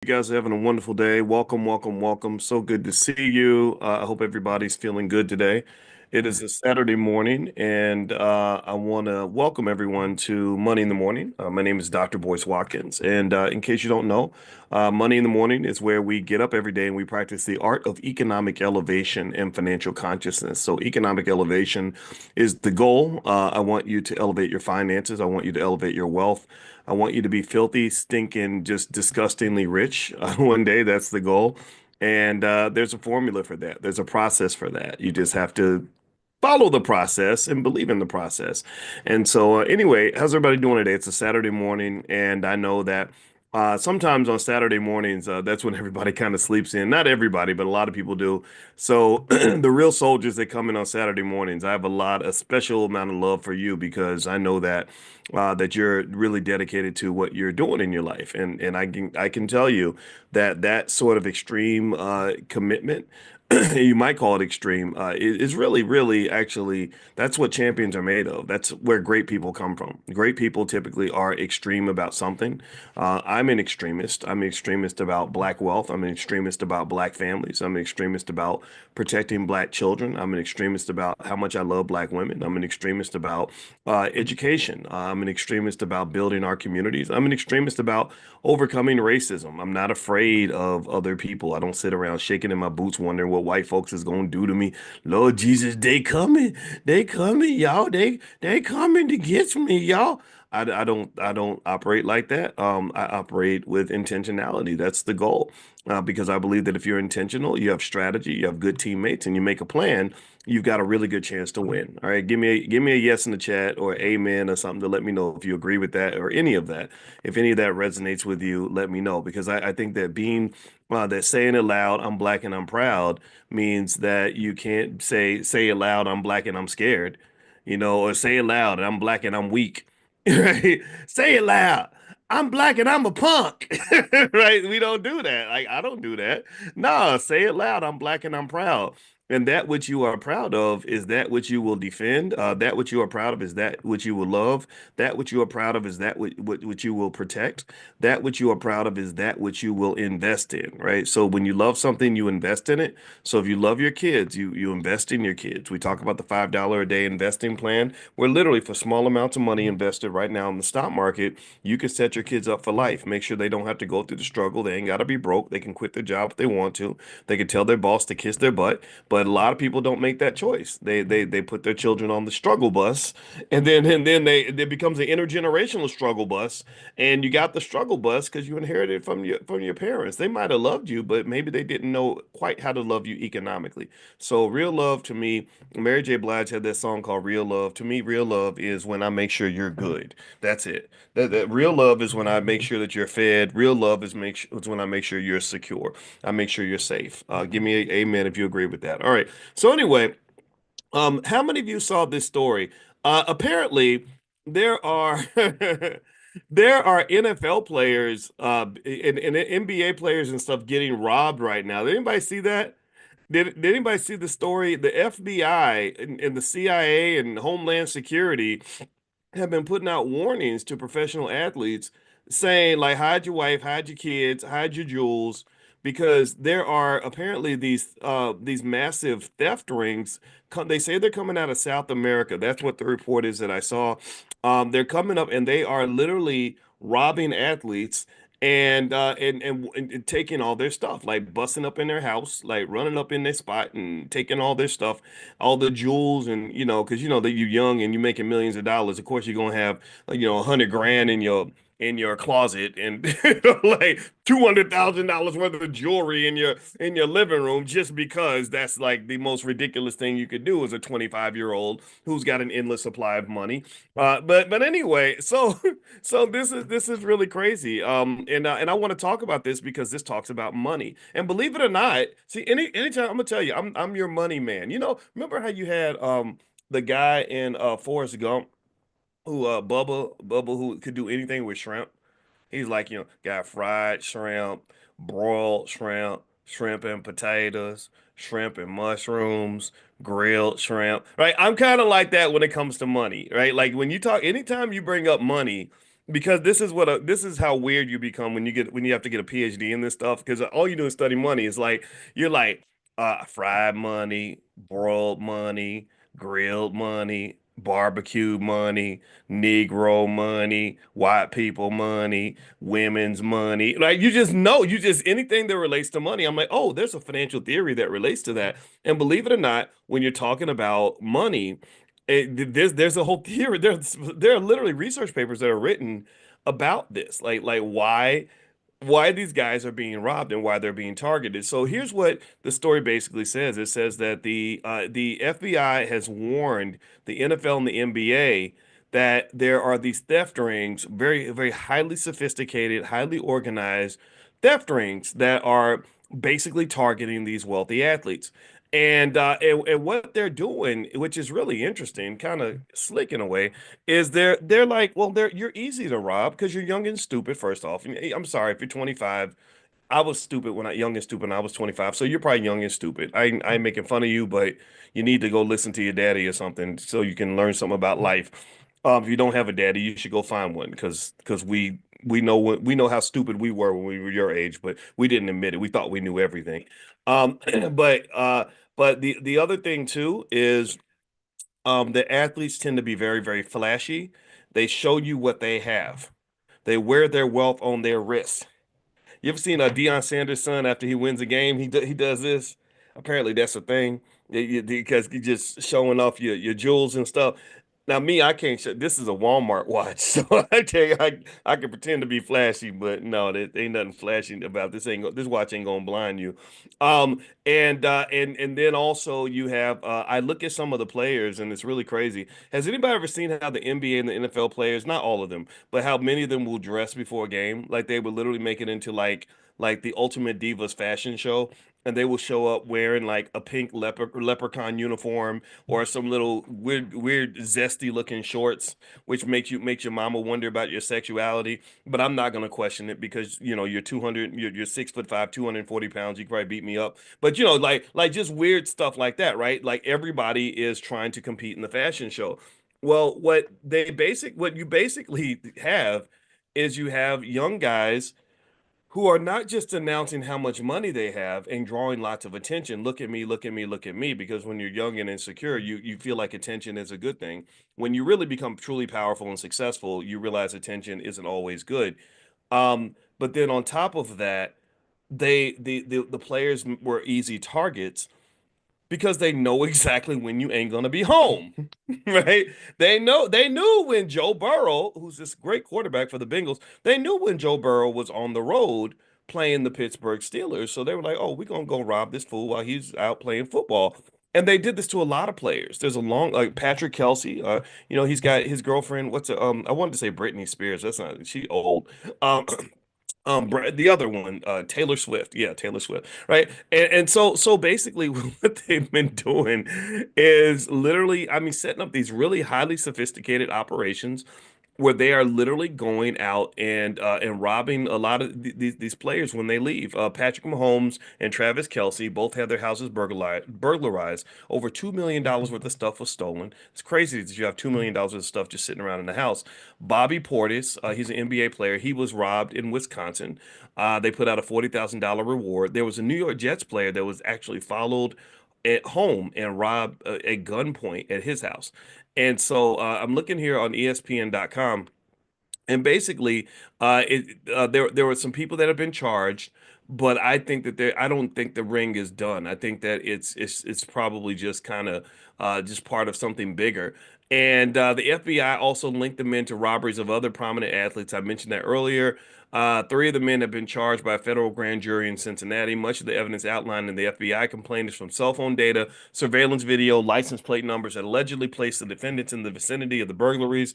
You guys are having a wonderful day. Welcome, welcome, welcome. So good to see you. I hope everybody's feeling good today. It is a Saturday morning, and I want to welcome everyone to Money in the Morning. My name is Dr. Boyce Watkins, and in case you don't know, Money in the Morning is where we get up every day and we practice the art of economic elevation and financial consciousness. So, economic elevation is the goal. I want you to elevate your finances. I want you to elevate your wealth. I want you to be filthy, stinking, just disgustingly rich one day. That's the goal. And there's a formula for that. There's a process for that. You just have to follow the process and believe in the process. And so, anyway, how's everybody doing today? It's a Saturday morning, and I know that sometimes on Saturday mornings, that's when everybody kind of sleeps in. Not everybody, but a lot of people do. So, the real soldiers that come in on Saturday mornings, I have a special amount of love for you because I know that you're really dedicated to what you're doing in your life, and I can tell you that that sort of extreme commitment. You might call it extreme, is really, really actually that's what champions are made of. That's where great people come from. Great people typically are extreme about something. I'm an extremist. I'm an extremist about black wealth. I'm an extremist about black families. I'm an extremist about protecting black children. I'm an extremist about how much I love black women. I'm an extremist about education. I'm an extremist about building our communities. I'm an extremist about overcoming racism. I'm not afraid of other people. I don't sit around shaking in my boots wondering what white folks is going to do to me. Lord Jesus, they coming. They coming, y'all. They coming to get me, y'all. I don't operate like that. I operate with intentionality. That's the goal. Because I believe that if you're intentional, you have strategy, you have good teammates, and you make a plan, you've got a really good chance to win. All right, give me a yes in the chat or amen or something to let me know if you agree with that or any of that. If any of that resonates with you, let me know because I think that that saying it loud, I'm black and I'm proud means that you can't say it loud, I'm black and I'm scared, or say it loud, I'm black and I'm weak. Right? Say it loud. I'm black and I'm a punk. Right? We don't do that. Like I don't do that. No, say it loud. I'm black and I'm proud. And that which you are proud of is that which you will defend. That which you are proud of is that which you will love. That which you are proud of is that which you will protect. That which you are proud of is that which you will invest in, right? So when you love something, you invest in it. So if you love your kids, you invest in your kids. We talk about the $5 a day investing plan, where literally for small amounts of money invested right now in the stock market, you can set your kids up for life. Make sure they don't have to go through the struggle. They ain't got to be broke. They can quit their job if they want to. They can tell their boss to kiss their butt. But a lot of people don't make that choice. They put their children on the struggle bus, and then they it becomes an intergenerational struggle bus. And you got the struggle bus because you inherited it from your parents. They might have loved you, but maybe they didn't know quite how to love you economically. So real love to me, Mary J. Blige had that song called Real Love. To me, real love is when I make sure you're good. That's it. That real love is when I make sure that you're fed. Real love is when I make sure you're secure. I make sure you're safe. Give me a amen if you agree with that. All right. So anyway, how many of you saw this story? Apparently, there are there are NFL players and NBA players and stuff getting robbed right now. Did anybody see that? Did anybody see the story? The FBI and the CIA and Homeland Security have been putting out warnings to professional athletes saying like hide your wife, hide your kids, hide your jewels because there are apparently these massive theft rings. They say they're coming out of South America. That's what the report is that I saw. They're coming up and they are literally robbing athletes and taking all their stuff, like busting up in their house, like running up in their spot and taking all their stuff, all the jewels, and because you know that you're young and you're making millions of dollars. Of course, you're gonna have 100 grand in your closet and like $200,000 worth of jewelry in your living room just because that's like the most ridiculous thing you could do as a 25-year-old who's got an endless supply of money. But anyway, so this is really crazy. And I want to talk about this because this talks about money. And believe it or not, see, anytime I'm gonna tell you, I'm your money man. Remember how you had the guy in Forrest Gump who Bubba who could do anything with shrimp. He's like, got fried shrimp, broiled shrimp, shrimp and potatoes, shrimp and mushrooms, grilled shrimp. Right? I'm kind of like that when it comes to money, right? Like when you talk, anytime you bring up money, because this is how weird you become when you have to get a PhD in this stuff because all you do is study money. It's like you're like fried money, broiled money, grilled money, barbecue money, Negro money, white people money, women's money. Like you just know, you just anything that relates to money. I'm like, oh, there's a financial theory that relates to that. And believe it or not, when you're talking about money. There's a whole theory. There are literally research papers that are written about this, like why these guys are being robbed and why they're being targeted. So here's what the story basically says. It says that the FBI has warned the NFL and the NBA that there are these theft rings, very highly sophisticated, highly organized theft rings that are basically targeting these wealthy athletes. And what they're doing, which is really interesting, kind of slick in a way, is they're like, well, you're easy to rob because you're young and stupid, first off. And I'm sorry if you're 25. I was stupid when I young and stupid when I was 25. So you're probably young and stupid. I ain't making fun of you, but you need to go listen to your daddy or something so you can learn something about life. If you don't have a daddy, you should go find one because we know how stupid we were when we were your age, but we didn't admit it. We thought we knew everything. Um, but uh, but the other thing too is the athletes tend to be very flashy. They show you what they have. They wear their wealth on their wrist. You ever seen Deion Sanders' son after he wins a game? He does this. Apparently, that's a thing because you just showing off your jewels and stuff. Now, me, I can't show. This is a Walmart watch, so I tell you, I can pretend to be flashy, but no, there ain't nothing flashy about this. This watch ain't gonna blind you. And then also you have. I look at some of the players, and it's really crazy. Has anybody ever seen how the NBA and the NFL players, not all of them, but how many of them will dress before a game? Like they would literally make it into like the Ultimate Divas fashion show, and they will show up wearing like a pink leprechaun uniform or some little weird zesty looking shorts, which makes your mama wonder about your sexuality. But I'm not gonna question it because you're 200, you're 6'5", 240 pounds. You can probably beat me up. But like just weird stuff like that, right? Like everybody is trying to compete in the fashion show. Well, what you basically have is you have young guys who are not just announcing how much money they have and drawing lots of attention. Look at me, look at me, look at me. Because when you're young and insecure, you feel like attention is a good thing. When you really become truly powerful and successful, you realize attention isn't always good. But then on top of that, the players were easy targets because they know exactly when you ain't gonna be home, right? They knew when Joe Burrow, who's this great quarterback for the Bengals, they knew when Joe Burrow was on the road playing the Pittsburgh Steelers. So they were like, "Oh, we're gonna go rob this fool while he's out playing football." And they did this to a lot of players. There's a long like Patrick Kelsey, he's got his girlfriend. I wanted to say Britney Spears. That's not she old. Um, the other one, Taylor Swift. Yeah, Taylor Swift. Right. And so basically what they've been doing is literally, I mean, setting up these really highly sophisticated operations where they are literally going out and robbing a lot of these players when they leave. Patrick Mahomes and Travis Kelsey both had their houses burglarized. Over $2 million worth of stuff was stolen. It's crazy that you have $2 million worth of stuff just sitting around in the house. Bobby Portis, he's an NBA player. He was robbed in Wisconsin. They put out a $40,000 reward. There was a New York Jets player that was actually followed at home and robbed at gunpoint at his house. And so I'm looking here on ESPN.com, and basically, there were some people that have been charged, but I don't think the ring is done. I think that it's probably just kind of just part of something bigger. And the FBI also linked the men to robberies of other prominent athletes. I mentioned that earlier. Three of the men have been charged by a federal grand jury in Cincinnati. Much of the evidence outlined in the FBI complaint is from cell phone data, surveillance video, license plate numbers that allegedly placed the defendants in the vicinity of the burglaries.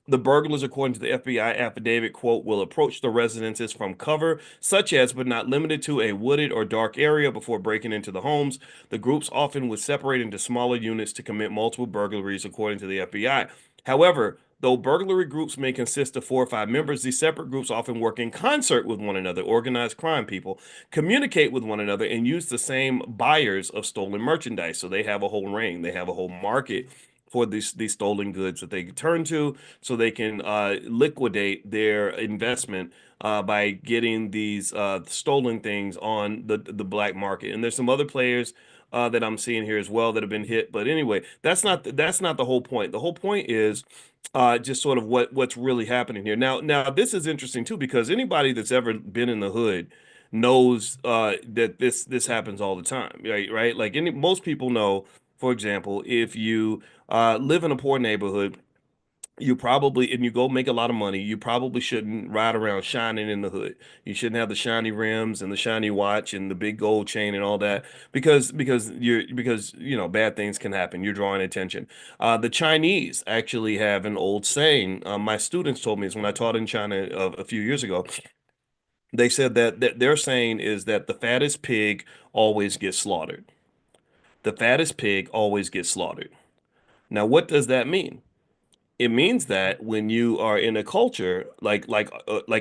The burglars, according to the FBI affidavit, quote, will approach the residences from cover, such as but not limited to a wooded or dark area before breaking into the homes. The groups often would separate into smaller units to commit multiple burglaries, according to the FBI. However, though burglary groups may consist of 4 or 5 members, these separate groups often work in concert with one another. Organized crime people communicate with one another and use the same buyers of stolen merchandise. So they have a whole ring, they have a whole market for these stolen goods that they can turn to, so they can liquidate their investment by getting these stolen things on the black market. And there's some other players that I'm seeing here as well that have been hit. But anyway, that's not the whole point. The whole point is just sort of what's really happening here. Now this is interesting too, because anybody that's ever been in the hood knows that this happens all the time, right? Right? Like most people know, for example, if you live in a poor neighborhood, you probably, and you go make a lot of money, you probably shouldn't ride around shining in the hood. You shouldn't have the shiny rims and the shiny watch and the big gold chain and all that, because bad things can happen. You're drawing attention. The Chinese actually have an old saying. My students told me this when I taught in China a few years ago. They said that their saying is that the fattest pig always gets slaughtered. The fattest pig always gets slaughtered. Now, what does that mean? It means that when you are in a culture like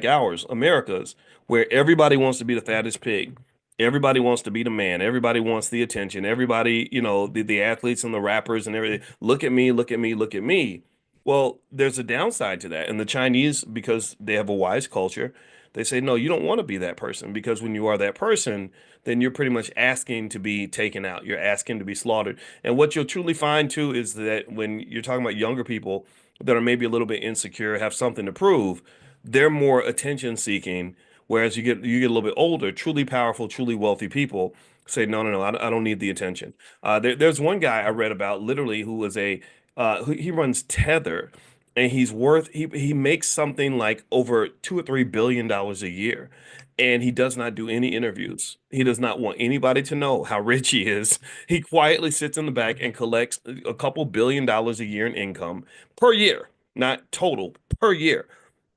ours, America's, where everybody wants to be the fattest pig, everybody wants to be the man, everybody wants the attention, everybody, the athletes and the rappers and everything, look at me, look at me, look at me. Well, there's a downside to that. And the Chinese, because they have a wise culture, they say, no, you don't want to be that person, because when you are that person, then you're pretty much asking to be taken out. You're asking to be slaughtered. And what you'll truly find too is that when you're talking about younger people that are maybe a little bit insecure, have something to prove, they're more attention seeking. Whereas you get a little bit older, truly powerful, truly wealthy people say, no, no, no, I don't need the attention. There's one guy I read about literally who was he runs Tether, and he makes something like over $2 or $3 billion a year. And he does not do any interviews. He does not want anybody to know how rich he is. He quietly sits in the back and collects a couple $1 billion a year in income per year, not total, per year,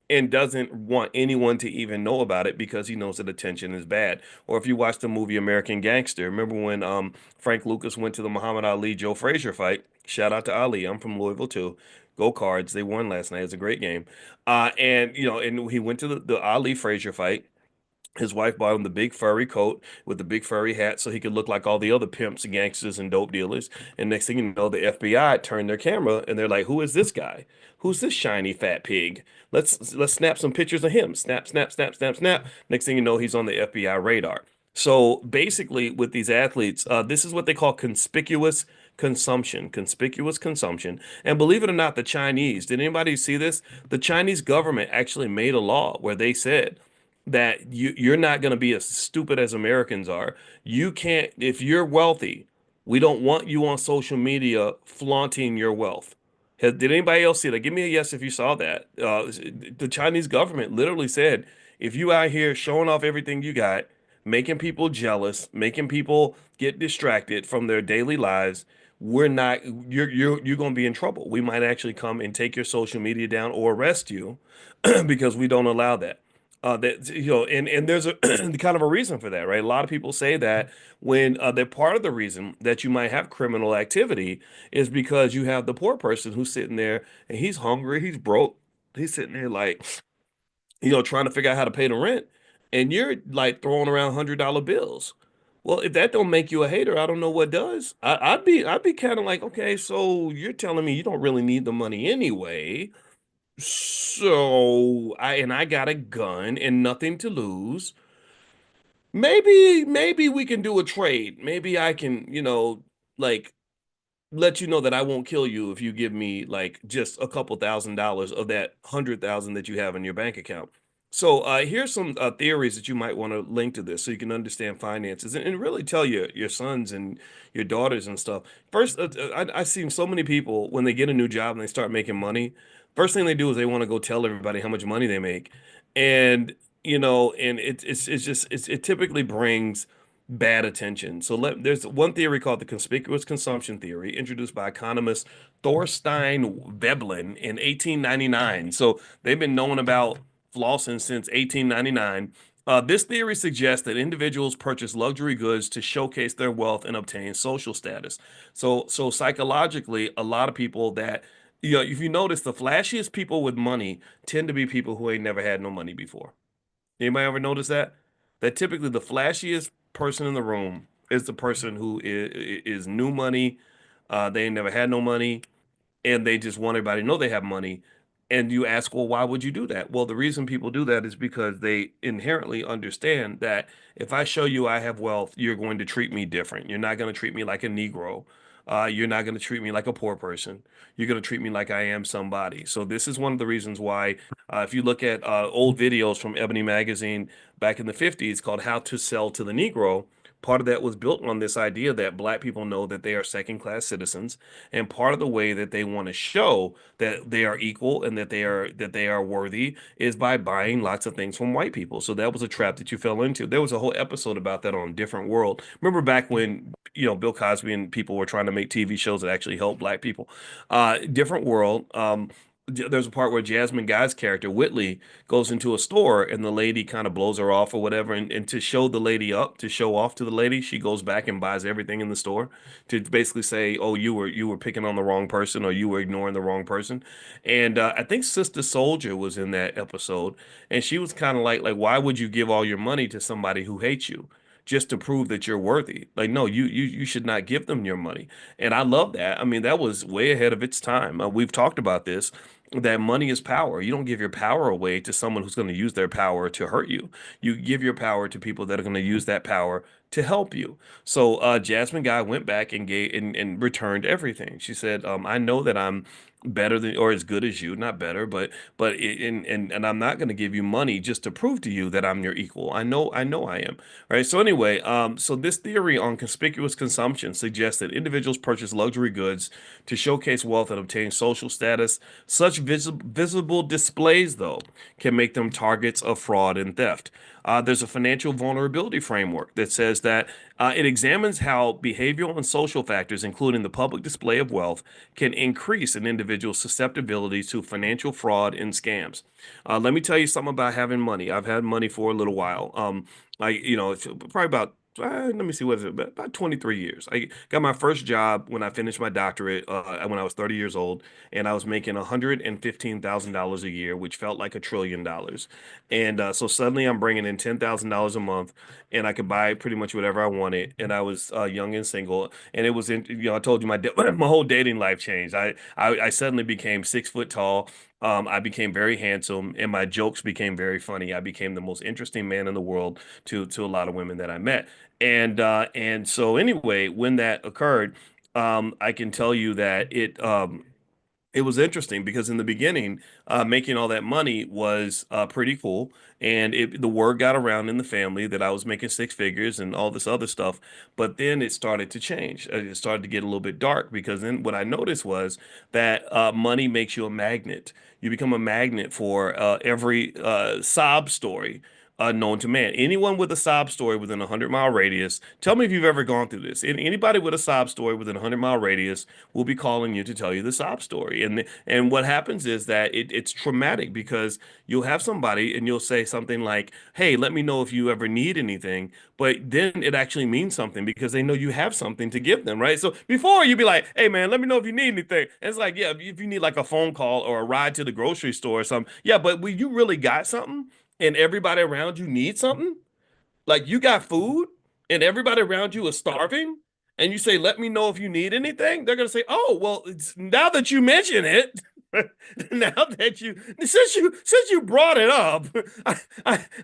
and doesn't want anyone to even know about it because he knows that attention is bad. Or if you watch the movie American Gangster, remember when Frank Lucas went to the Muhammad Ali Joe Frazier fight? Shout out to Ali. I'm from Louisville too. Go Cards. They won last night. It's a great game. And he went to the Ali Frazier fight. His wife bought him the big furry coat with the big furry hat so he could look like all the other pimps and gangsters and dope dealers. And next thing you know, the FBI turned their camera and they're like, "Who is this guy? Who's this shiny fat pig? Let's snap some pictures of him. Snap, snap, snap, snap, snap." Next thing you know, he's on the FBI radar. So basically, with these athletes, this is what they call conspicuous consumption. Conspicuous consumption. And believe it or not, the Chinese, did anybody see this? The Chinese government actually made a law where they said that you're not going to be as stupid as Americans are. You can't, if you're wealthy, we don't want you on social media flaunting your wealth. Did anybody else see that? Give me a yes if you saw that. The Chinese government literally said, if you out here showing off everything you got, making people jealous, making people get distracted from their daily lives, we're not, you're going to be in trouble. We might actually come and take your social media down or arrest you because we don't allow that. And there's a kind of a reason for that, right? A lot of people say that when they're part of the reason that you might have criminal activity is because you have the poor person who's sitting there and he's hungry, he's broke, he's sitting there like, trying to figure out how to pay the rent, and you're like throwing around $100 bills. Well, if that don't make you a hater, I don't know what does. I'd be kind of like, okay, so you're telling me you don't really need the money anyway. So I got a gun and nothing to lose. Maybe we can do a trade. Maybe I can, like let you know that I won't kill you if you give me like just a couple $1,000s of that 100,000 that you have in your bank account. So here's some theories that you might want to link to this so you can understand finances and really tell your sons and your daughters and stuff. First, I've seen so many people when they get a new job and they start making money. First thing they do is they want to go tell everybody how much money they make, and and it typically brings bad attention. So there's one theory called the conspicuous consumption theory, introduced by economist Thorstein Veblen in 1899. So they've been knowing about flossing since 1899. This theory suggests that individuals purchase luxury goods to showcase their wealth and obtain social status. So psychologically, a lot of people that, if you notice, the flashiest people with money tend to be people who ain't never had no money before. Anybody ever notice that? That typically the flashiest person in the room is the person who is new money. They ain't never had no money. and they just want everybody to know they have money. And you ask, well, why would you do that? Well, the reason people do that is because they inherently understand that if I show you I have wealth, you're going to treat me different. You're not going to treat me like a Negro. You're not going to treat me like a poor person. You're going to treat me like I am somebody. So this is one of the reasons why, if you look at old videos from Ebony Magazine back in the 50s called How to Sell to the Negro, part of that was built on this idea that black people know that they are second class citizens, and part of the way that they want to show that they are equal and that they are worthy is by buying lots of things from white people. So that was a trap that you fell into. There was a whole episode about that on Different World. Remember back when Bill Cosby and people were trying to make TV shows that actually helped black people. Different World. There's a part where Jasmine Guy's character Whitley goes into a store and the lady kind of blows her off or whatever, and to show the lady up, to show off to the lady, she goes back and buys everything in the store to basically say, oh, you were picking on the wrong person, or you were ignoring the wrong person. And I think Sister Soldier was in that episode, and she was kind of like why would you give all your money to somebody who hates you? Just to prove that you're worthy. Like, no, you should not give them your money. And I love that. I mean, that was way ahead of its time. We've talked about this, that money is power. You don't give your power away to someone who's going to use their power to hurt you. You give your power to people that are going to use that power to help you. So Jasmine Guy went back and gave and returned everything. She said, I know that I'm better than or as good as you, not better, but and I'm not going to give you money just to prove to you that I'm your equal. I know I am. Right. So anyway, so this theory on conspicuous consumption suggests that individuals purchase luxury goods to showcase wealth and obtain social status. Such visible displays, though, can make them targets of fraud and theft. There's a financial vulnerability framework that says that it examines how behavioral and social factors, including the public display of wealth, can increase an individual's susceptibility to financial fraud and scams. Let me tell you something about having money. I've had money for a little while. It's probably about let me see, what is it? About 23 years. I got my first job when I finished my doctorate when I was 30 years old, and I was making $115,000 a year, which felt like $1 trillion. And so suddenly I'm bringing in $10,000 a month, and I could buy pretty much whatever I wanted. And I was young and single, and it was I told you my whole dating life changed. I suddenly became 6 foot tall. I became very handsome, and my jokes became very funny. I became the most interesting man in the world to a lot of women that I met. And so anyway, when that occurred, I can tell you that it was interesting because in the beginning, making all that money was pretty cool, and the word got around in the family that I was making six figures and all this other stuff. But then it started to change. It started to get a little bit dark because then what I noticed was that money makes you a magnet. You become a magnet for every sob story known to man. Anyone with a sob story within a 100-mile radius, tell me if you've ever gone through this. Anybody with a sob story within a 100-mile radius will be calling you to tell you the sob story. And what happens is that it's traumatic because you'll have somebody and you'll say something like, "Hey, let me know if you ever need anything." But then it actually means something because they know you have something to give them, right? So before you'd be like, "Hey, man, let me know if you need anything." And it's like, yeah, if you need like a phone call or a ride to the grocery store or something, yeah, but when you really got something and everybody around you needs something, like you got food and everybody around you is starving, and you say, "Let me know if you need anything," they're gonna say, "Oh, well, now that you mention it, now that you since you brought it up,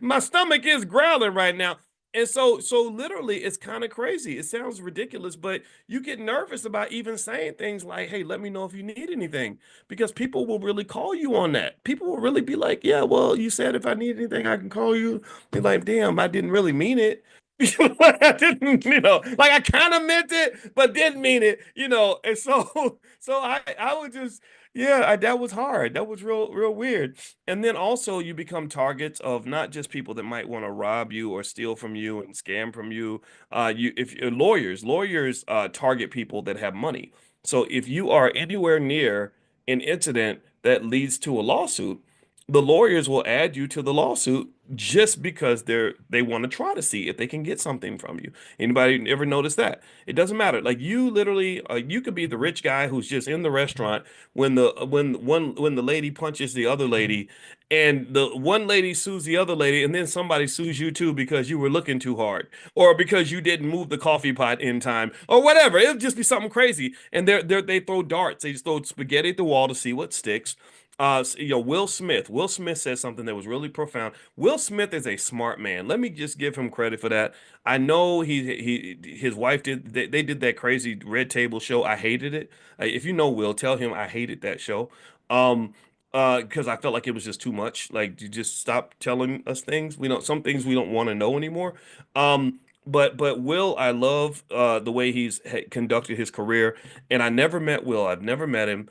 my stomach is growling right now." And so literally, it's kind of crazy. It sounds ridiculous, but you get nervous about even saying things like, "Hey, let me know if you need anything," because people will really call you on that. People will really be like, "Yeah, well, you said if I need anything, I can call you." Be like, damn, I didn't really mean it. I didn't, like I kind of meant it, but didn't mean it. And so I would just, yeah, that was hard. That was real weird. And then also you become targets of not just people that might want to rob you or steal from you and scam from you. If lawyers target people that have money. So if you are anywhere near an incident that leads to a lawsuit, the lawyers will add you to the lawsuit just because they want to try to see if they can get something from you. Anybody ever notice that? It doesn't matter. Like you literally, you could be the rich guy who's just in the restaurant when the lady punches the other lady, and the one lady sues the other lady, and then somebody sues you too because you were looking too hard, or because you didn't move the coffee pot in time, or whatever. It'll just be something crazy, and they throw darts. They just throw spaghetti at the wall to see what sticks. Will Smith. Will Smith said something that was really profound. Will Smith is a smart man. Let me just give him credit for that. I know his wife they did that crazy Red Table show. I hated it. If you know Will, tell him I hated that show. Um, because I felt like it was just too much. Like you just stop telling us things. We don't some things we don't want to know anymore. But Will, I love the way conducted his career. And I never met Will. I've never met him.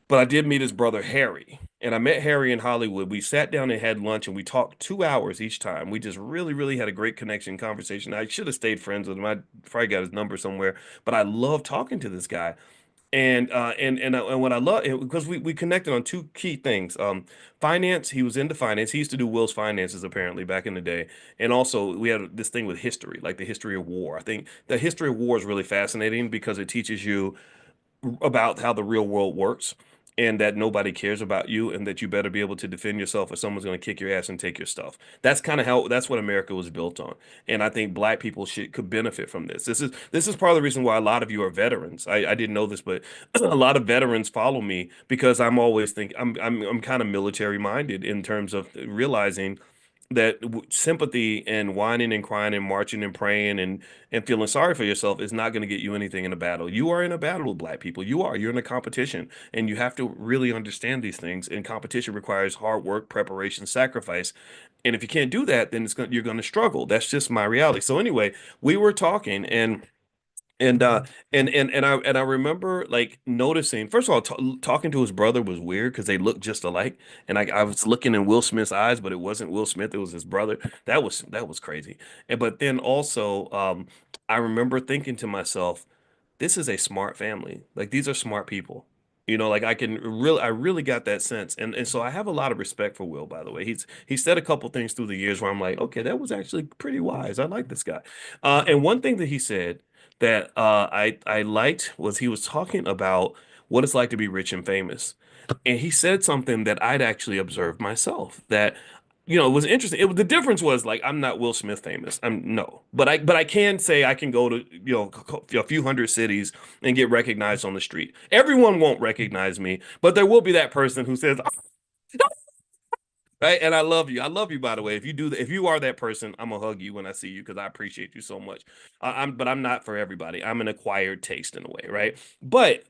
But I did meet his brother Harry, and I met Harry in Hollywood. We sat down and had lunch, and we talked 2 hours each time. We just really, really had a great connection, conversation. I should have stayed friends with him. I probably got his number somewhere, but I love talking to this guy. And what I love because we connected on two key things. Finance. He was into finance. He used to do Will's finances apparently back in the day, and also we had this thing with history, like the history of war. I think the history of war is really fascinating because it teaches you about how the real world works and that nobody cares about you and that you better be able to defend yourself or someone's going to kick your ass and take your stuff. That's kind of how that's what America was built on. And I think black people should could benefit from this. This is part of the reason why a lot of you are veterans. I didn't know this, but a lot of veterans follow me because I'm always thinking I'm kind of military minded in terms of realizing that sympathy and whining and crying and marching and praying and feeling sorry for yourself is not going to get you anything in a battle. You are in a battle with black people. You're in a competition, and you have to really understand these things. And competition requires hard work, preparation, sacrifice. And if you can't do that, then you're going to struggle. That's just my reality. So anyway, we were talking and I remember like noticing first of all talking to his brother was weird because they looked just alike, and I was looking in Will Smith's eyes, but it wasn't Will Smith, it was his brother. That was crazy. And but then also I remember thinking to myself, this is a smart family. Like these are smart people. Like I really got that sense. And so I have a lot of respect for Will, by the way. He said a couple things through the years where I'm like, okay, that was actually pretty wise. I like this guy. And one thing that he said that I liked was he was talking about what it's like to be rich and famous. And he said something that I'd actually observed myself that it was interesting. The difference was like I'm not Will Smith famous. I'm no, but I can say I can go to a few hundred cities and get recognized on the street. Everyone won't recognize me, but there will be that person who says, right? And I love you. I love you, by the way. If you are that person, I'm gonna hug you when I see you because I appreciate you so much. But I'm not for everybody. I'm an acquired taste in a way, right? But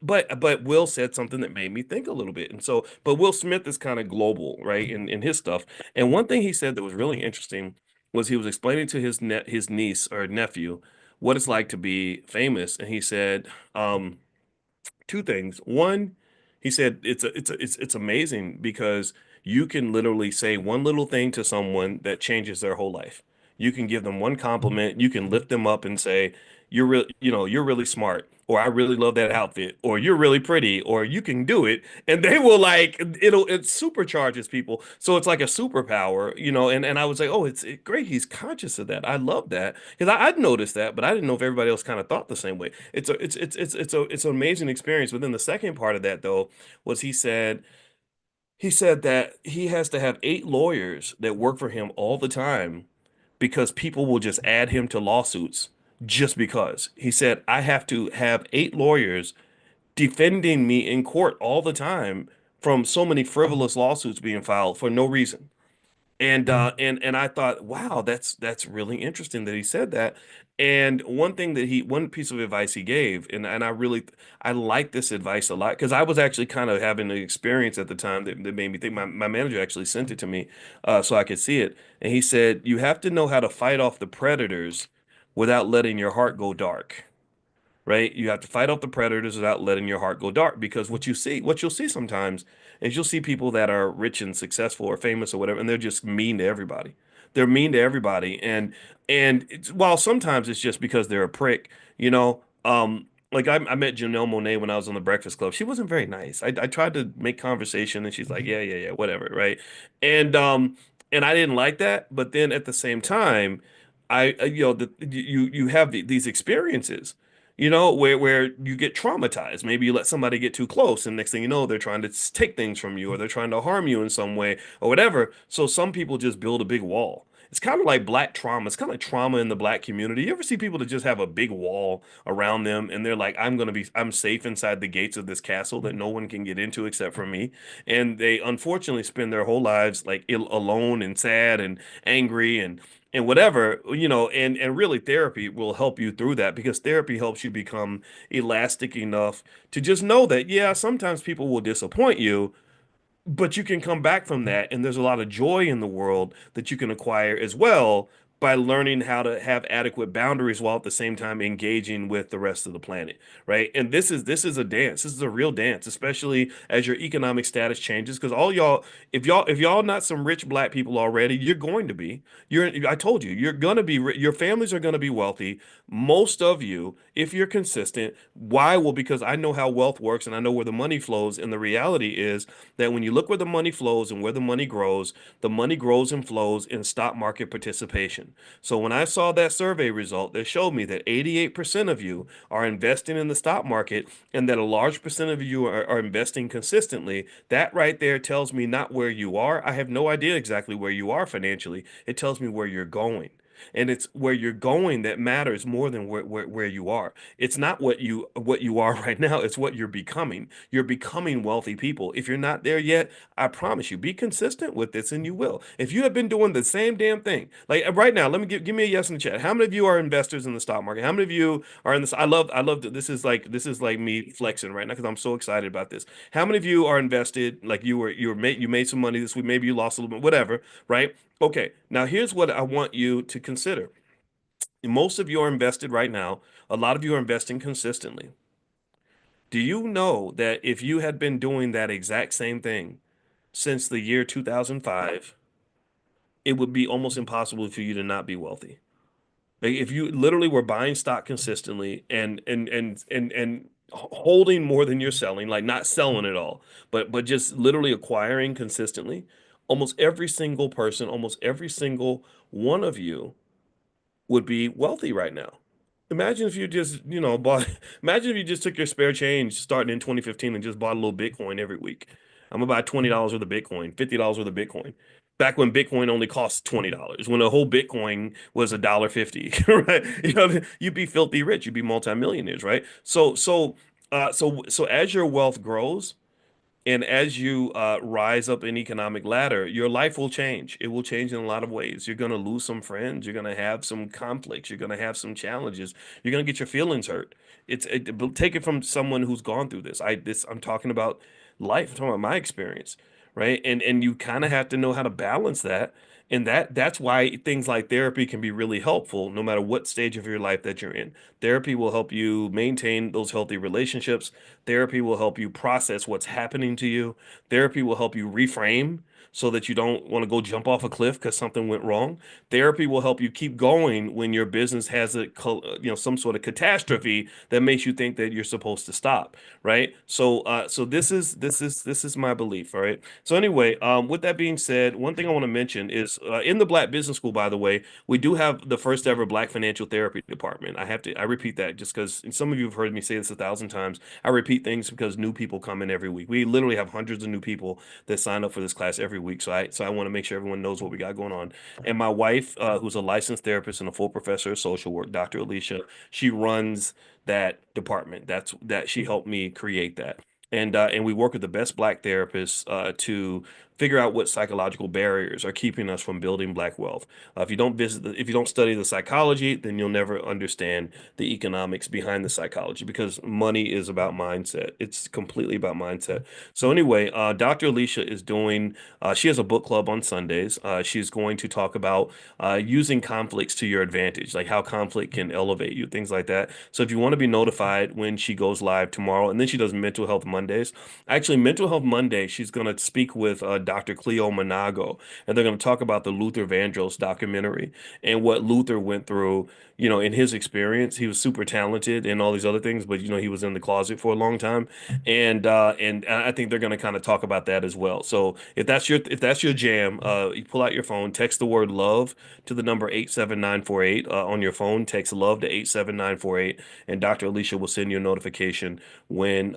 Will said something that made me think a little bit. And so, but Will Smith is kind of global, right? In his stuff. And one thing he said that was really interesting was he was explaining to his niece or nephew what it's like to be famous, and he said, two things. One, he said it's amazing because you can literally say one little thing to someone that changes their whole life. You can give them one compliment, you can lift them up and say, you're really smart, or I really love that outfit, or you're really pretty, or you can do it, and they will like it supercharges people. So it's like a superpower, and I was like, oh, it's great. He's conscious of that. I love that because I'd noticed that, but I didn't know if everybody else kind of thought the same way. It's an amazing experience. But then the second part of that though was he said that he has to have 8 lawyers that work for him all the time because people will just add him to lawsuits just because. He said, I have to have 8 lawyers defending me in court all the time from so many frivolous lawsuits being filed for no reason. And I thought, wow, that's really interesting that he said that. And one piece of advice he gave, and I like this advice a lot because I was actually kind of having an experience at the time that made me think. My manager actually sent it to me so I could see it. And he said, you have to know how to fight off the predators without letting your heart go dark, right? You have to fight off the predators without letting your heart go dark because what you'll see sometimes is you'll see people that are rich and successful or famous or whatever, and they're just mean to everybody. They're mean to everybody, and while sometimes it's just because they're a prick, Like I met Janelle Monáe when I was on the Breakfast Club. She wasn't very nice. I tried to make conversation and she's like, yeah, yeah, yeah, whatever, right? And and I didn't like that. But then at the same time, you have these experiences, where you get traumatized. Maybe you let somebody get too close, and next thing you know, they're trying to take things from you, or they're trying to harm you in some way, or whatever. So some people just build a big wall. It's kind of like black trauma. It's kind of like trauma in the black community. You ever see people that just have a big wall around them and they're like, I'm safe inside the gates of this castle that no one can get into except for me. And they unfortunately spend their whole lives like alone and sad and angry and whatever, and really therapy will help you through that because therapy helps you become elastic enough to just know that, yeah, sometimes people will disappoint you, but you can come back from that, and there's a lot of joy in the world that you can acquire as well by learning how to have adequate boundaries while at the same time engaging with the rest of the planet, right? And this is a dance. This is a real dance, especially as your economic status changes. Because all y'all, if y'all not some rich black people already, you're going to be. I told you, you're gonna be. Your families are gonna be wealthy. Most of you, if you're consistent. Why? Well, because I know how wealth works and I know where the money flows. And the reality is that when you look where the money flows and where the money grows and flows in stock market participation. So when I saw that survey result that showed me that 88% of you are investing in the stock market and that a large percent of you are investing consistently, that right there tells me not where you are. I have no idea exactly where you are financially. It tells me where you're going. And it's where you're going that matters more than where you are. It's not what you are right now, it's what you're becoming. You're becoming wealthy people. If you're not there yet, I promise you, be consistent with this and you will. If you have been doing the same damn thing, like right now, let me give me a yes in the chat. How many of you are investors in the stock market? How many of you are in this? I love that this is like me flexing right now because I'm so excited about this. How many of you are invested? Like you made some money this week, maybe you lost a little bit, whatever, right? Okay, now here's what I want you to consider. Most of you are invested right now. A lot of you are investing consistently. Do you know that if you had been doing that exact same thing since the year 2005, it would be almost impossible for you to not be wealthy? Like if you literally were buying stock consistently and holding more than you're selling, like not selling it all, but just literally acquiring consistently, almost every single person, almost every single one of you would be wealthy right now. Imagine if you just, bought, imagine if you just took your spare change starting in 2015 and just bought a little Bitcoin every week. I'm gonna buy $20 worth of Bitcoin, $50 worth of Bitcoin. Back when Bitcoin only cost $20, when a whole Bitcoin was $1.50, right? You'd be filthy rich, you'd be multimillionaires, right? So as your wealth grows, and as you rise up an economic ladder, your life will change. It will change in a lot of ways. You're going to lose some friends. You're going to have some conflicts. You're going to have some challenges. You're going to get your feelings hurt. But take it from someone who's gone through this. I'm talking about life. I'm talking about my experience, right? And you kind of have to know how to balance that. And that's why things like therapy can be really helpful, no matter what stage of your life that you're in. Therapy will help you maintain those healthy relationships. Therapy will help you process what's happening to you. Therapy will help you reframe so that you don't want to go jump off a cliff because something went wrong. Therapy will help you keep going when your business has some sort of catastrophe that makes you think that you're supposed to stop, right? So this is my belief, all right? So anyway, with that being said, one thing I want to mention is in the Black Business School, by the way, we do have the first ever Black Financial Therapy Department. I repeat that just because some of you have heard me say this 1,000 times. I repeat things because new people come in every week. We literally have hundreds of new people that sign up for this class every week. So I want to make sure everyone knows what we got going on. And my wife, who's a licensed therapist and a full professor of social work, Dr. Alicia, she runs that department. That she helped me create that. And we work with the best Black therapists to figure out what psychological barriers are keeping us from building Black wealth. If you don't study the psychology, then you'll never understand the economics behind the psychology because money is about mindset. It's completely about mindset. So anyway, Dr. Alicia is doing. She has a book club on Sundays. She's going to talk about using conflicts to your advantage, like how conflict can elevate you, things like that. So if you want to be notified when she goes live tomorrow, and then she does Mental Health Mondays. Actually, Mental Health Monday, she's going to speak with Dr. Cleo Monago, and they're going to talk about the Luther Vandross documentary and what Luther went through, in his experience. He was super talented and all these other things, but he was in the closet for a long time, and I think they're going to kind of talk about that as well. So if that's your jam, you pull out your phone, text the word love to the number 87948 on your phone. Text love to 87948, and Dr. Alicia will send you a notification when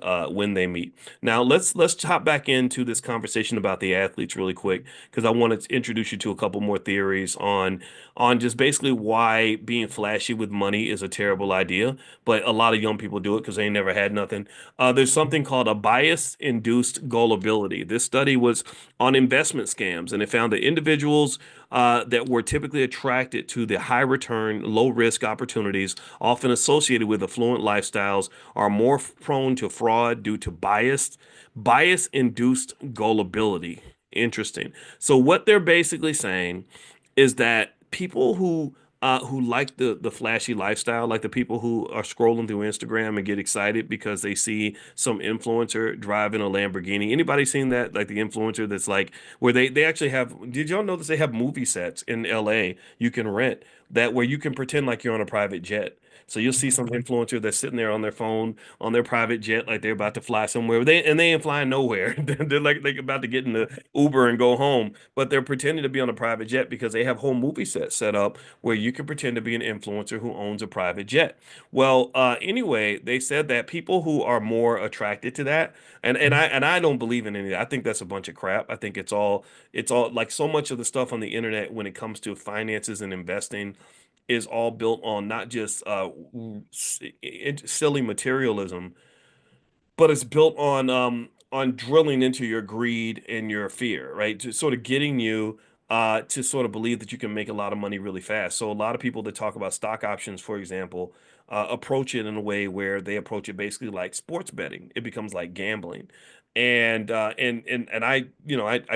they meet. Now let's hop back into this conversation about the athletes really quick because I wanted to introduce you to a couple more theories on just basically why being flashy with money is a terrible idea, but a lot of young people do it because they ain't never had nothing. There's something called a bias-induced gullibility. This study was on investment scams, and it found that individuals that were typically attracted to the high return, low risk opportunities, often associated with affluent lifestyles, are more prone to fraud due to bias-induced gullibility. Interesting. So what they're basically saying is that people who like the flashy lifestyle, like the people who are scrolling through Instagram and get excited because they see some influencer driving a Lamborghini. Anybody seen that? Like the influencer that's like where they actually have. Did y'all know that they have movie sets in LA you can rent that where you can pretend like you're on a private jet. So you'll see some influencer that's sitting there on their phone on their private jet, like they're about to fly somewhere. They ain't flying nowhere. They're like they about to get in the Uber and go home, but they're pretending to be on a private jet because they have whole movie sets set up where you can pretend to be an influencer who owns a private jet. Well, anyway, they said that people who are more attracted to that, and I don't believe in any of that. I think that's a bunch of crap. I think it's all like so much of the stuff on the internet when it comes to finances and investing is all built on not just silly materialism, but it's built on drilling into your greed and your fear, right? To sort of getting you to sort of believe that you can make a lot of money really fast. So a lot of people that talk about stock options, for example, approach it in a way where they approach it basically like sports betting. It becomes like gambling. And I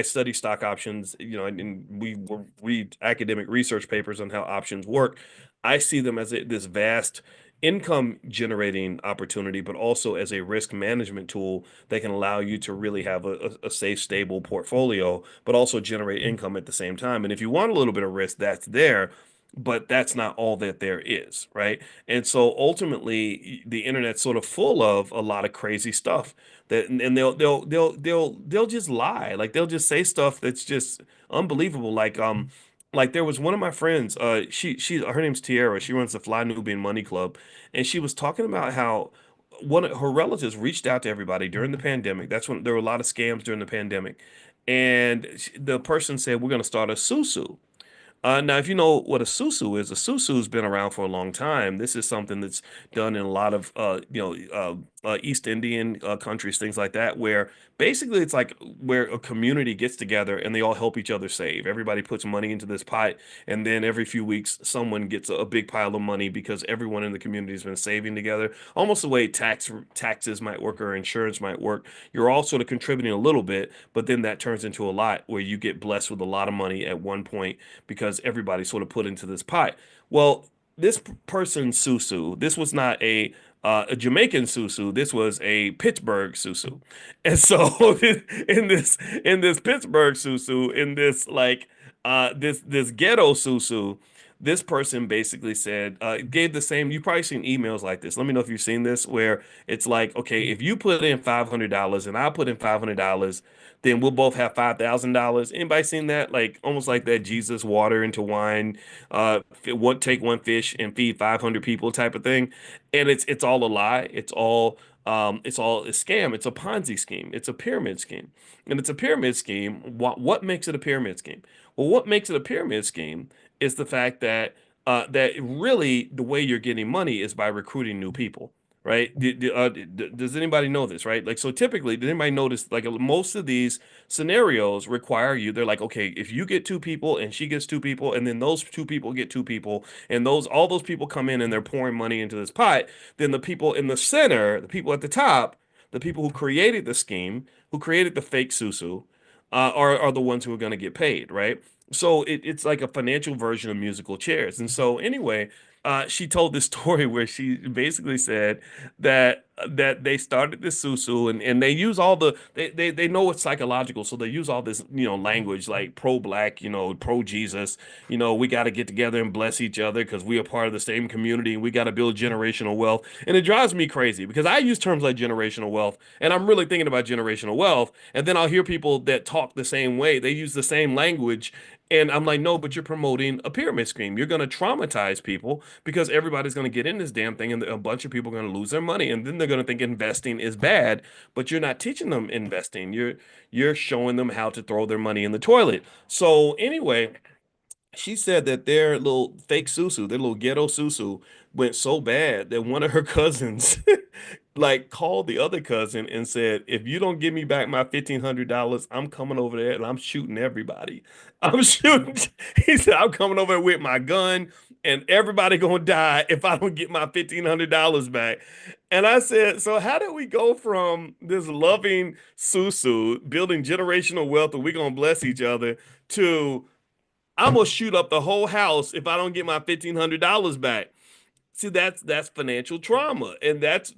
study stock options, and we read academic research papers on how options work. I see them as this vast income generating opportunity, but also as a risk management tool that can allow you to really have a safe, stable portfolio, but also generate income at the same time. And if you want a little bit of risk, that's there, but that's not all that there is, right? And so ultimately, the internet's sort of full of a lot of crazy stuff that, and they'll just lie, like they'll just say stuff that's just unbelievable, like there was one of my friends, she her name's Tiara. She runs the Fly Nubian Money Club, and she was talking about how one of her relatives reached out to everybody during the pandemic. That's when there were a lot of scams during the pandemic, and the person said, "We're going to start a susu." Now, if you know what a susu's been around for a long time. This is something that's done in a lot of East Indian countries, things like that, where basically it's like where a community gets together and they all help each other save. Everybody puts money into this pot, and then every few weeks someone gets a big pile of money because everyone in the community has been saving together. Almost the way taxes might work or insurance might work. You're all sort of contributing a little bit, but then that turns into a lot where you get blessed with a lot of money at one point because everybody sort of put into this pot. Well, this person Susu, this was not a Jamaican Susu. This was a Pittsburgh Susu, and so in this Pittsburgh Susu, in this like this ghetto Susu, this person basically said gave the same. You've probably seen emails like this. Let me know if you've seen this, where it's like, okay, if you put in $500 and I put in $500, then we'll both have $5,000. Anybody seen that? Like almost like that Jesus water into wine, take one fish and feed 500 people type of thing. And it's all a lie. It's all a scam. It's a Ponzi scheme. It's a pyramid scheme. And it's a pyramid scheme. What makes it a pyramid scheme? Well, what makes it a pyramid scheme is the fact that really the way you're getting money is by recruiting new people, right? Does anybody know this, right? Like, so typically, did anybody notice like most of these scenarios require you, they're like, okay, if you get two people and she gets two people, and then those two people get two people, and all those people come in and they're pouring money into this pot, then the people in the center, the people at the top, the people who created the scheme, who created the fake susu, are the ones who are going to get paid, right? So it's like a financial version of musical chairs. And so anyway, she told this story where she basically said that that they started this susu, and they use all they know it's psychological, so they use all this, language like pro-black, pro-Jesus, we got to get together and bless each other because we are part of the same community and we got to build generational wealth. And it drives me crazy because I use terms like generational wealth and I'm really thinking about generational wealth, and then I'll hear people that talk the same way, they use the same language, and I'm like, no, but you're promoting a pyramid scheme. You're going to traumatize people because everybody's going to get in this damn thing and a bunch of people are going to lose their money. And then they're going to think investing is bad, but you're not teaching them investing. You're showing them how to throw their money in the toilet. So anyway, she said that their little fake susu, their little ghetto susu, went so bad that one of her cousins like called the other cousin and said, "If you don't give me back my $1,500, I'm coming over there and I'm shooting everybody. I'm shooting." He said, "I'm coming over there with my gun and everybody gonna die if I don't get my $1,500 back." And I said, "So how did we go from this loving susu, building generational wealth, and we gonna bless each other, to I'm gonna shoot up the whole house if I don't get my $1,500 back?" See, that's financial trauma, and that's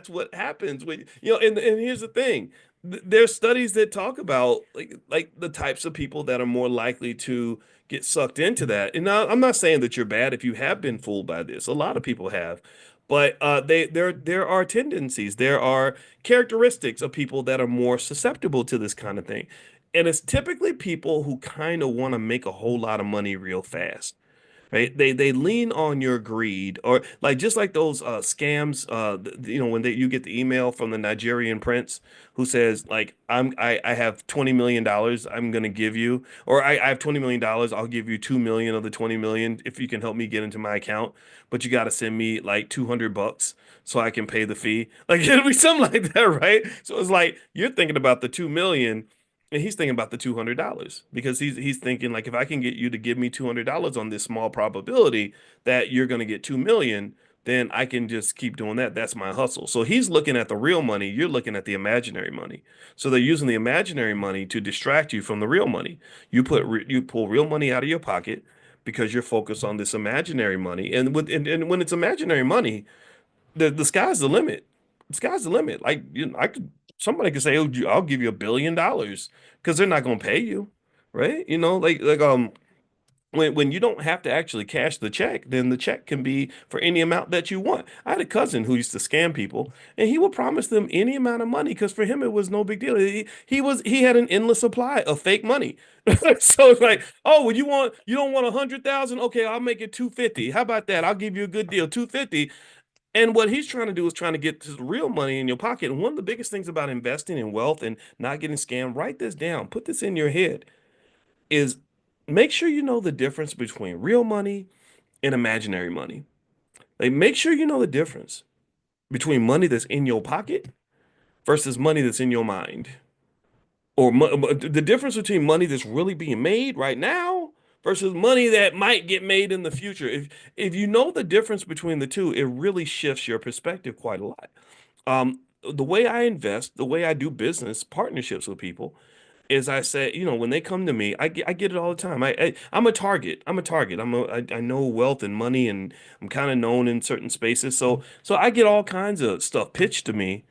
what happens when And here's the thing: there's studies that talk about like the types of people that are more likely to get sucked into that. And now, I'm not saying that you're bad if you have been fooled by this. A lot of people have, but there are tendencies, there are characteristics of people that are more susceptible to this kind of thing, and it's typically people who kind of want to make a whole lot of money real fast, right? They lean on your greed, or like just like those scams. When you get the email from the Nigerian prince who says like I have $20 million I'm gonna give you, or I have $20 million, I'll give you 2 million of the 20 million if you can help me get into my account, but you got to send me like $200 so I can pay the fee. Like it'll be something like that, right? So it's like you're thinking about the 2 million. And he's thinking about the $200 because he's thinking like if I can get you to give me $200 on this small probability that you're going to get 2 million, then I can just keep doing that. That's my hustle. So he's looking at the real money. You're looking at the imaginary money. So they're using the imaginary money to distract you from the real money. You pull real money out of your pocket because you're focused on this imaginary money. And when it's imaginary money, the sky's the limit. The sky's the limit. Like somebody could say, "Oh, I'll give you $1 billion," because they're not gonna pay you, right? When you don't have to actually cash the check, then the check can be for any amount that you want. I had a cousin who used to scam people, and he would promise them any amount of money because for him it was no big deal. He had an endless supply of fake money. So it's like, oh, well, you don't want 100,000? Okay, I'll make it 250. How about that? I'll give you a good deal, 250. And what he's trying to do is trying to get this real money in your pocket. And one of the biggest things about investing in wealth and not getting scammed, write this down, put this in your head, is make sure you know the difference between real money and imaginary money. Like, make sure you know the difference between money that's in your pocket versus money that's in your mind. Or the difference between money that's really being made right now versus money that might get made in the future. If you know the difference between the two, it really shifts your perspective quite a lot. The way I invest, the way I do business partnerships with people is I say, when they come to me, I get it all the time. I'm a target. I'm a target. I know wealth and money, and I'm kind of known in certain spaces. So I get all kinds of stuff pitched to me,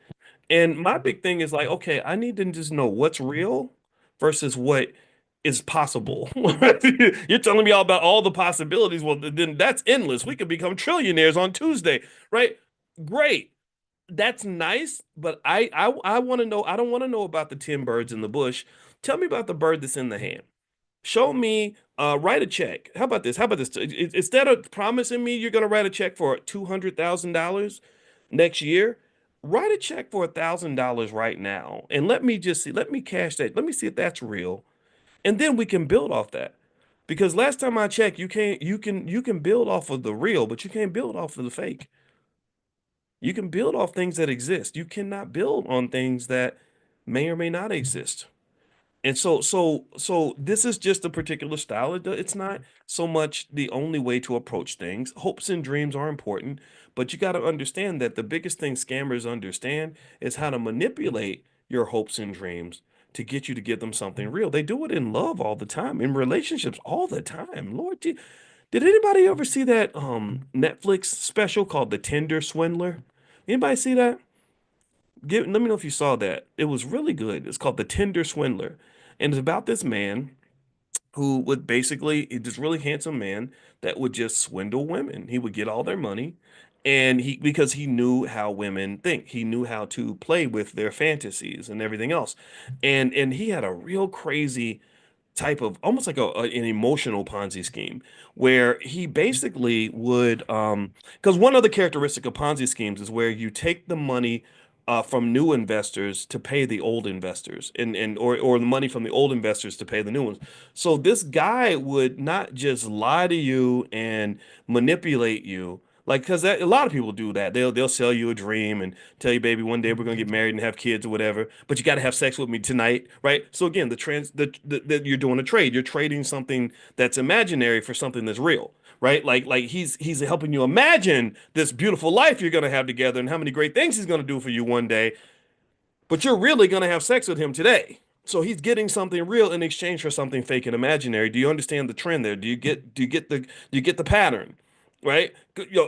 and my big thing is like, okay, I need to just know what's real versus what is possible. You're telling me all about all the possibilities. Well, then that's endless. We could become trillionaires on Tuesday, right? Great. That's nice, but I want to know. I don't want to know about the 10 birds in the bush. Tell me about the bird that's in the hand. Show me, write a check. How about this? How about this? Instead of promising me you're going to write a check for $200,000 next year, write a check for $1,000 right now. And let me just see, let me cash that. Let me see if that's real. And then we can build off that. Because last time I checked, you can build off of the real, but you can't build off of the fake. You can build off things that exist. You cannot build on things that may or may not exist. And so this is just a particular style. It's not so much the only way to approach things. Hopes and dreams are important, but you got to understand that the biggest thing scammers understand is how to manipulate your hopes and dreams to get you to give them something real. They do it in love all the time, in relationships all the time. Lord, did anybody ever see that Netflix special called The Tinder Swindler? Anybody see that? let me know if you saw that. It was really good. It's called The Tender Swindler, and it's about this man who would basically this really handsome man that would just swindle women. He would get all their money, and he because he knew how women think. He knew how to play with their fantasies and everything else. And he had a real crazy type of almost like an emotional Ponzi scheme where he basically would because one other characteristic of Ponzi schemes is where you take the money from new investors to pay the old investors and or the money from the old investors to pay the new ones. So this guy would not just lie to you and manipulate you. Like, because a lot of people do that. They'll sell you a dream and tell you, baby, one day we're gonna get married and have kids or whatever. But you got to have sex with me tonight, right? So again, you're doing a trade. You're trading something that's imaginary for something that's real, right? Like he's helping you imagine this beautiful life you're gonna have together and how many great things he's gonna do for you one day. But you're really gonna have sex with him today. So he's getting something real in exchange for something fake and imaginary. Do you understand the trend there? Do you get the pattern? Right?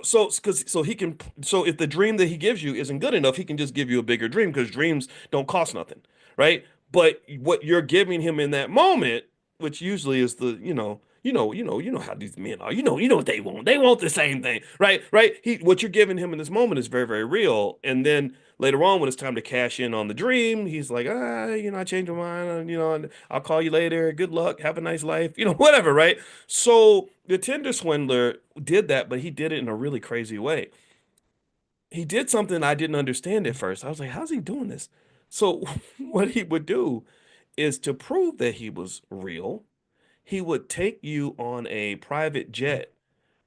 So he can so if the dream that he gives you isn't good enough, he can just give you a bigger dream because dreams don't cost nothing, right? But what you're giving him in that moment, which usually is you know how these men are. You know what they want. They want the same thing, right? Right? What you're giving him in this moment is very, very real. And then later on, when it's time to cash in on the dream, he's like, I changed my mind. And I'll call you later. Good luck. Have a nice life. Whatever, right? So the Tinder swindler did that, but he did it in a really crazy way. He did something I didn't understand at first. I was like, how's he doing this? So what he would do is to prove that he was real, he would take you on a private jet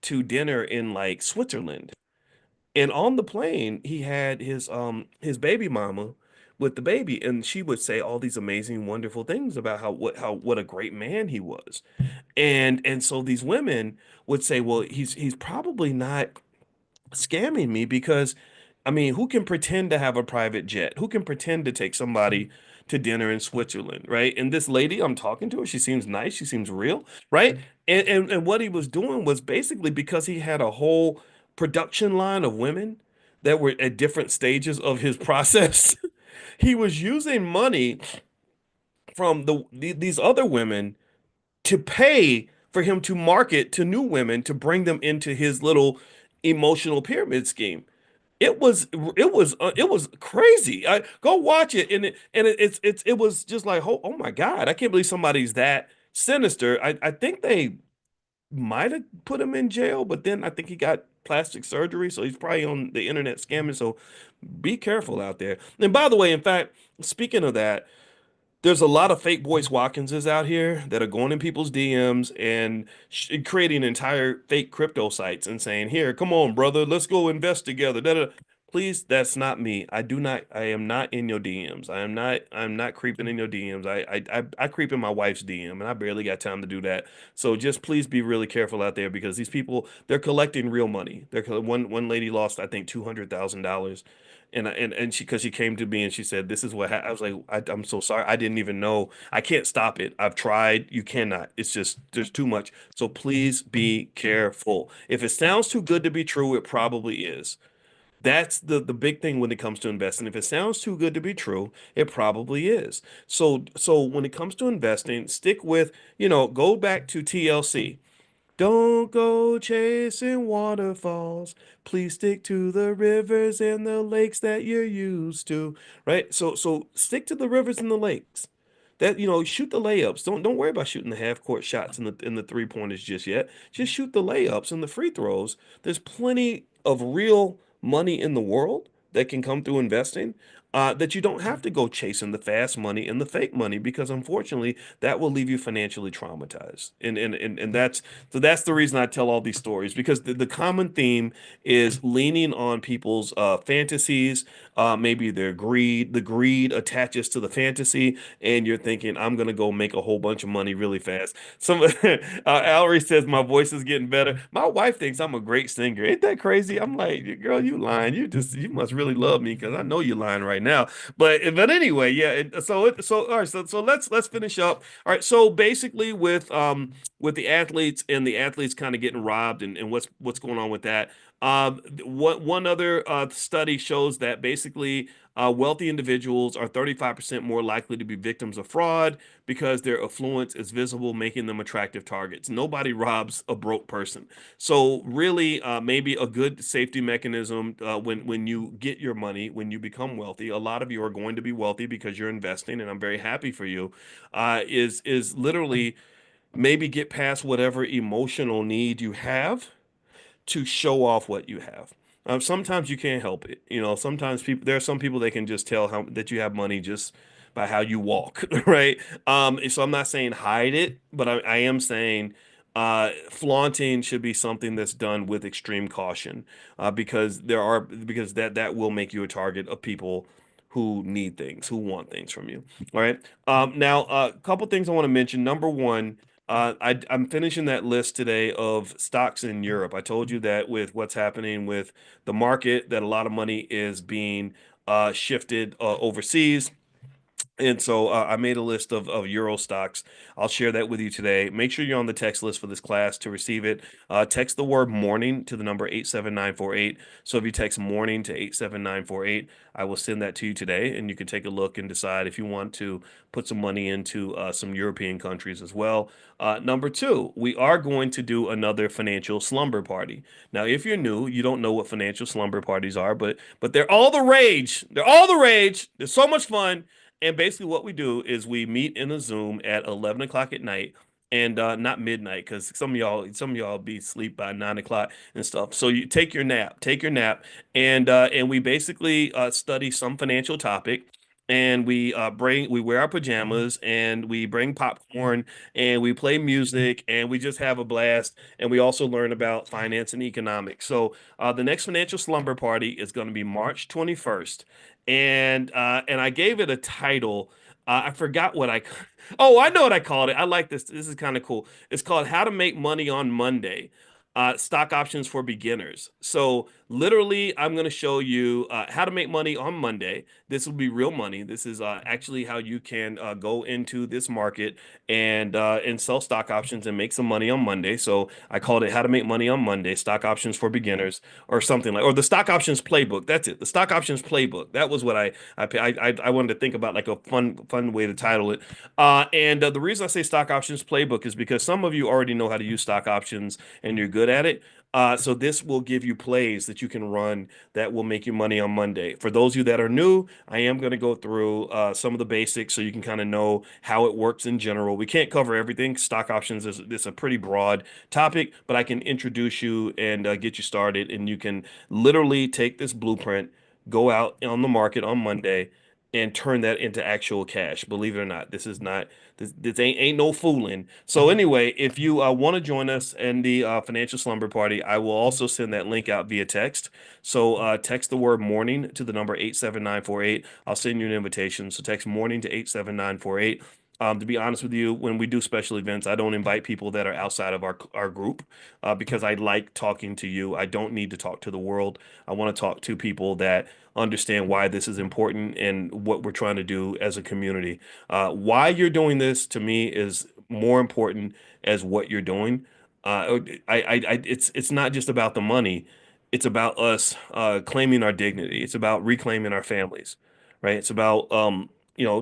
to dinner in like Switzerland. And on the plane, he had his baby mama with the baby, and she would say all these amazing, wonderful things about what a great man he was. And so these women would say, well, he's probably not scamming me because I mean, who can pretend to have a private jet? Who can pretend to take somebody to dinner in Switzerland, right? And this lady I'm talking to her, she seems nice, she seems real, right? And what he was doing was basically because he had a whole production line of women that were at different stages of his process. He was using money from these other women to pay for him to market to new women to bring them into his little emotional pyramid scheme. It was crazy. I go watch it and it was just like oh my God, I can't believe somebody's that sinister. I think they might have put him in jail, but then I think he got plastic surgery, so he's probably on the internet scamming. So be careful out there. And by the way, in fact, speaking of that, there's a lot of fake Boyce Watkinses out here that are going in people's DMs and creating entire fake crypto sites and saying, "Here, come on, brother, let's go invest together." Da, da. Please, that's not me. I am not in your DMs. I'm not creeping in your DMs. I creep in my wife's DM, and I barely got time to do that. So just please be really careful out there because these people, they're collecting real money. One lady lost, I think, $200,000 and she because she came to me and she said this is what I was like I'm so sorry, I didn't even know, I can't stop it, I've tried, you cannot, it's just there's too much, so please be careful. If it sounds too good to be true, it probably is. That's the big thing when it comes to investing. If it sounds too good to be true, it probably is. So when it comes to investing, stick with, go back to TLC. Don't go chasing waterfalls. Please stick to the rivers and the lakes that you're used to, right? So stick to the rivers and the lakes. That shoot the layups. Don't worry about shooting the half court shots and the three pointers just yet. Just shoot the layups and the free throws. There's plenty of real money in the world that can come through investing. That you don't have to go chasing the fast money and the fake money because unfortunately that will leave you financially traumatized. And that's the reason I tell all these stories because the common theme is leaning on people's fantasies, maybe their greed. The greed attaches to the fantasy, and you're thinking, I'm gonna go make a whole bunch of money really fast. Some Allery says my voice is getting better. My wife thinks I'm a great singer. Ain't that crazy? I'm like, girl, you lying. You must really love me because I know you're lying right now. But anyway, yeah. So all right. So let's finish up. All right. So basically, with the athletes and the athletes kind of getting robbed and what's going on with that. One other study shows that basically wealthy individuals are 35% more likely to be victims of fraud because their affluence is visible, making them attractive targets. Nobody robs a broke person. So really, maybe a good safety mechanism when you get your money, when you become wealthy, a lot of you are going to be wealthy because you're investing, and I'm very happy for you. Is literally maybe get past whatever emotional need you have to show off what you have. Sometimes you can't help it. Sometimes there are some people that can just tell how that you have money just by how you walk, right? So I'm not saying hide it, but I am saying flaunting should be something that's done with extreme caution, because that will make you a target of people who need things, who want things from you. All right. Now, a couple things I want to mention. Number one, I'm finishing that list today of stocks in Europe. I told you that with what's happening with the market, that a lot of money is being shifted overseas. And so I made a list of Euro stocks. I'll share that with you today. Make sure you're on the text list for this class to receive it. Text the word morning to the number 87948. So if you text morning to 87948, I will send that to you today, and you can take a look and decide if you want to put some money into some European countries as well. Number two, we are going to do another financial slumber party. Now, if you're new, you don't know what financial slumber parties are, but they're all the rage. They're all the rage. They're so much fun. And basically, what we do is we meet in a Zoom at 11 o'clock at night, and not midnight, because some of y'all be asleep by 9 o'clock and stuff. So you take your nap, and we basically study some financial topic. And we wear our pajamas, and we bring popcorn, and we play music, and we just have a blast. And we also learn about finance and economics. So the next financial slumber party is going to be March 21st, and I gave it a title. I forgot what I. Oh, I know what I called it. I like this. This is kind of cool. It's called "How to Make Money on Monday." Stock options for beginners. So literally, I'm going to show you how to make money on Monday. This will be real money. This is actually how you can go into this market and sell stock options and make some money on Monday. So I called it "How to Make Money on Monday: Stock Options for Beginners," or something like, or the Stock Options Playbook. That's it. The Stock Options Playbook. That was what I wanted to think about, like a fun way to title it. And the reason I say Stock Options Playbook is because some of you already know how to use stock options and you're good at it. So this will give you plays that you can run that will make you money on Monday. For those of you that are new, I am going to go through some of the basics so you can kind of know how it works in general. We can't cover everything. Stock options is a pretty broad topic, but I can introduce you and get you started, and you can literally take this blueprint, go out on the market on Monday, and turn that into actual cash. Believe it or not, this ain't no fooling. So anyway, if you want to join us in the financial slumber party, I will also send that link out via text. So text the word morning to the number 87948. I'll send you an invitation. So text morning to 87948. To be honest with you, when we do special events, I don't invite people that are outside of our group because I like talking to you. I don't need to talk to the world. I want to talk to people that understand why this is important and what we're trying to do as a community. Why you're doing this to me is more important as what you're doing. It's not just about the money. It's about us claiming our dignity. It's about reclaiming our families, right? It's about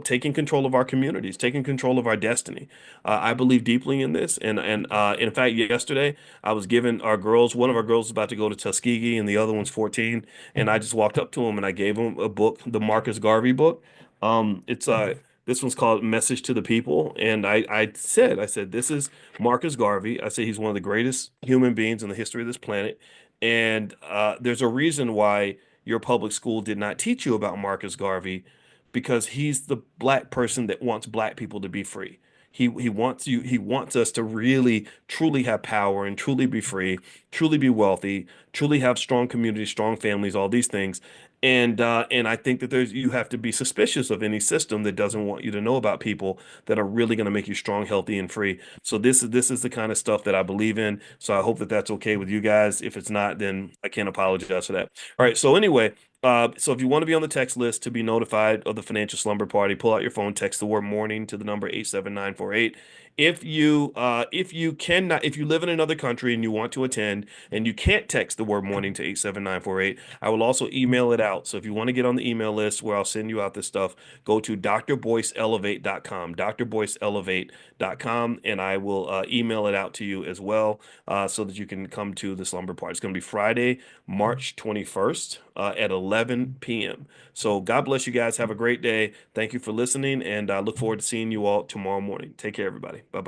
taking control of our communities, taking control of our destiny. I believe deeply in this, and in fact, yesterday I was giving our girls. One of our girls is about to go to Tuskegee, and the other one's 14. And I just walked up to him and I gave him a book, the Marcus Garvey book. It's This one's called Message to the People, and I said this is Marcus Garvey. I said he's one of the greatest human beings in the history of this planet, and there's a reason why your public school did not teach you about Marcus Garvey, because he's the black person that wants black people to be free. He wants us to really truly have power and truly be free, truly be wealthy, truly have strong communities, strong families, all these things. And I think that you have to be suspicious of any system that doesn't want you to know about people that are really going to make you strong, healthy, and free. So this is the kind of stuff that I believe in. So I hope that that's okay with you guys. If it's not, then I can't apologize for that. All right. So anyway, so if you want to be on the text list to be notified of the financial slumber party, pull out your phone, text the word morning to the number 87948. if you live in another country and you want to attend and you can't text the word morning to 87948, I will also email it out. So if you want to get on the email list where I'll send you out this stuff, go to drboyceelevate.com, drboyceelevate.com, and I will email it out to you as well, so that you can come to the slumber party. It's going to be Friday, March 21st, at 11 p.m. So God bless you guys. Have a great day. Thank you for listening, and I look forward to seeing you all tomorrow morning. Take care, everybody. Bye bye.